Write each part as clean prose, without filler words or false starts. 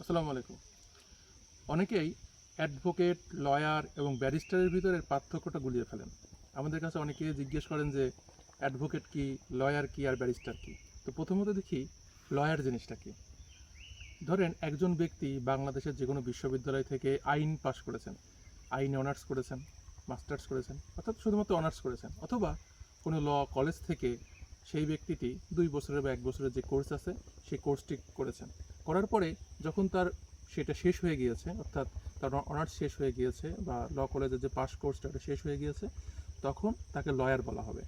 আসসালামু আলাইকুম। অনেকেই অ্যাডভোকেট, লয়ার এবং ব্যারিস্টারের ভিতরের পার্থক্যটা গুলিয়ে ফেলেন। আমাদের কাছে অনেকে জিজ্ঞেস করেন যে অ্যাডভোকেট কি, লয়ার কি আর ব্যারিস্টার কি। তো প্রথমত দেখি লয়ার জিনিসটা কি। ধরেন একজন ব্যক্তি বাংলাদেশের যে কোনো বিশ্ববিদ্যালয় থেকে আইন পাশ করেছেন, আইনে অনার্স করেছেন, মাস্টার্স করেছেন, অর্থাৎ শুধুমাত্র অনার্স করেছেন, অথবা কোনো ল কলেজ থেকে সেই ব্যক্তিটি 2 বছরের বা 1 বছরের যে কোর্স আছে সেই কোর্সটি করেছেন। করার পরে যখন তার সেটা শেষ হয়ে গিয়েছে, অর্থাৎ তার অনার্স শেষ হয়ে গিয়েছে বা ল কলেজের যে পাস কোর্সটা ওটা শেষ হয়ে গিয়েছে, তখন তাকে লয়ার বলা হবে।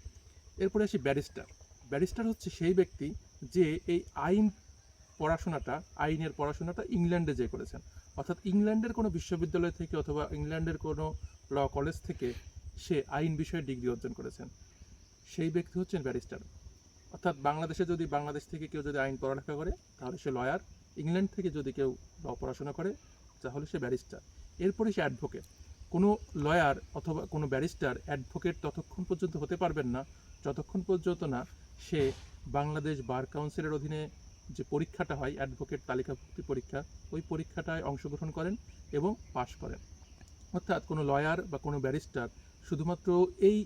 এরপরে আসি ব্যারিস্টার। ব্যারিস্টার হচ্ছে সেই ব্যক্তি যে এই আইনের পড়াশোনাটা ইংল্যান্ডে যেয়ে করেছেন, অর্থাৎ ইংল্যান্ডের কোনো বিশ্ববিদ্যালয় থেকে অথবা ইংল্যান্ডের কোনো ল কলেজ থেকে সে আইন বিষয়ে ডিগ্রি অর্জন করেছেন, সেই ব্যক্তি হচ্ছেন ব্যারিস্টার। অর্থাৎ বাংলাদেশ থেকে কেউ যদি আইন পড়ালেখা করে তাহলে সে লয়ার, ইংল্যান্ড থেকে যদি কেউ ল পড়াশোনা করে তাহলে সে ব্যারিস্টার। এরপরে সে অ্যাডভোকেট। কোনো লয়ার অথবা কোনো ব্যারিস্টার অ্যাডভোকেট ততক্ষণ পর্যন্ত হতে পারবেন না যতক্ষণ পর্যন্ত না সে বাংলাদেশ বার কাউন্সিলের অধীনে যে পরীক্ষাটা হয় অ্যাডভোকেট তালিকাভুক্তি পরীক্ষা, ওই পরীক্ষাটায় অংশগ্রহণ করেন এবং পাশ করেন। অর্থাৎ কোনো লয়ার বা কোনো ব্যারিস্টার শুধুমাত্র এই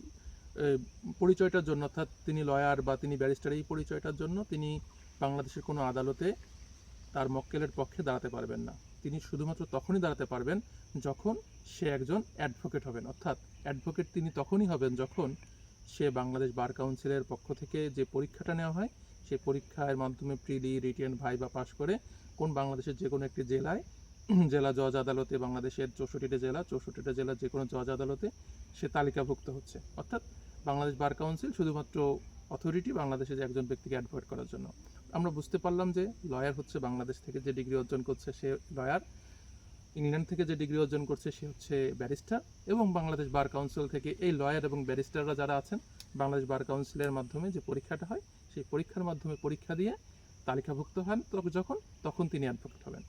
পরিচয়টার জন্য, অর্থাৎ তিনি লয়ার বা তিনি ব্যারিস্টার এই পরিচয়টার জন্য তিনি বাংলাদেশের কোনো আদালতে তার মক্কেলের পক্ষে দাঁড়াতে পারবেন না। তিনি শুধুমাত্র তখনই দাঁড়াতে পারবেন যখন সে একজন অ্যাডভোকেট হবেন। অর্থাৎ অ্যাডভোকেট তিনি তখনই হবেন যখন সে বাংলাদেশ বার কাউন্সিলের পক্ষ থেকে যে পরীক্ষাটা নেওয়া হয় সেই পরীক্ষার মাধ্যমে প্রিলি, রিটেন, ভাইবা পাস করে বাংলাদেশের যে কোনো একটি জেলা জজ আদালতে, বাংলাদেশের 64টা জেলার যে কোনো জজ আদালতে সে তালিকাভুক্ত হচ্ছে। অর্থাৎ বাংলাদেশ বার কাউন্সিল শুধুমাত্র অথরিটি বাংলাদেশে যে একজন ব্যক্তিকে অ্যাডভোকেট করার জন্য। আমরা বুঝতে পারলাম যে লয়ার হচ্ছে বাংলাদেশ থেকে যে ডিগ্রি অর্জন করছে সে লয়ার, ইংল্যান্ড থেকে যে ডিগ্রি অর্জন করছে সে হচ্ছে ব্যারিস্টার, এবং বাংলাদেশ বার কাউন্সিল থেকে এই লয়ার এবং ব্যারিস্টাররা যারা আছেন বাংলাদেশ বার কাউন্সিলের মাধ্যমে যে পরীক্ষাটা হয় সেই পরীক্ষার মাধ্যমে পরীক্ষা দিয়ে তালিকাভুক্ত হন তখন তিনি অ্যাডভোকেট হবেন।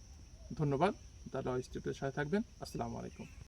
ধন্যবাদ। তারা ইনস্টিটিউটের সাথে থাকবেন। আসসালামু আলাইকুম।